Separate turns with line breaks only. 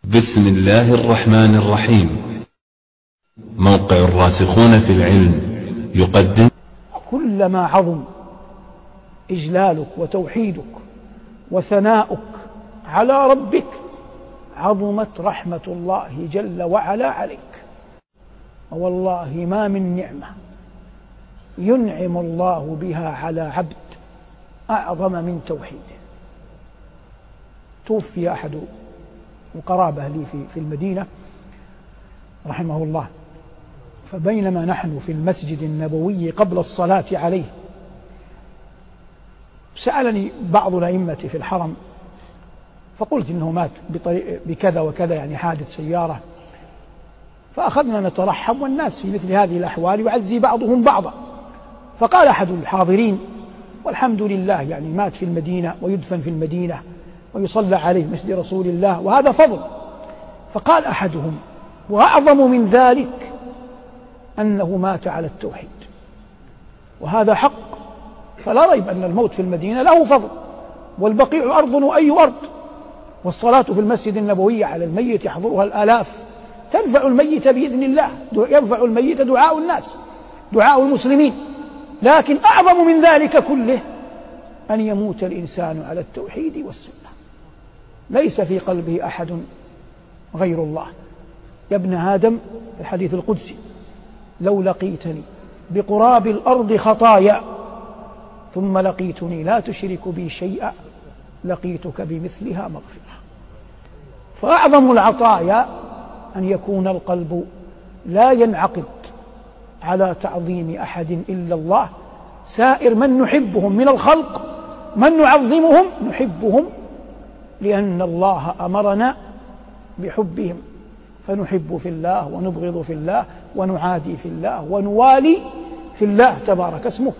بسم الله الرحمن الرحيم. موقع الراسخون في العلم يقدم.
كلما عظم إجلالك وتوحيدك وثناؤك على ربك عظمت رحمة الله جل وعلا عليك. والله ما من نعمة ينعم الله بها على عبد أعظم من توحيده. توفي أحد القرابة لي في المدينة رحمه الله، فبينما نحن في المسجد النبوي قبل الصلاة عليه سألني بعض الأئمة في الحرم، فقلت إنه مات بكذا وكذا، يعني حادث سيارة. فأخذنا نترحم، والناس في مثل هذه الأحوال يعزي بعضهم بعضا. فقال أحد الحاضرين: والحمد لله، يعني مات في المدينة ويدفن في المدينة ويصلى عليه مسجد رسول الله، وهذا فضل. فقال أحدهم: وأعظم من ذلك أنه مات على التوحيد، وهذا حق. فلا ريب أن الموت في المدينة له فضل، والبقيع أرض وأي أرض، والصلاة في المسجد النبوي على الميت يحضرها الآلاف، تنفع الميت بإذن الله، ينفع الميت دعاء الناس، دعاء المسلمين. لكن أعظم من ذلك كله أن يموت الإنسان على التوحيد والسنة، ليس في قلبه أحد غير الله. يا ابن آدم، الحديث القدسي: لو لقيتني بقراب الأرض خطايا ثم لقيتني لا تشرك بي شيئا لقيتك بمثلها مغفرة. فأعظم العطايا أن يكون القلب لا ينعقد على تعظيم أحد إلا الله. سائر من نحبهم من الخلق، من نعظمهم نحبهم لأن الله أمرنا بحبهم، فنحب في الله ونبغض في الله ونعادي في الله ونوالي في الله تبارك اسمه.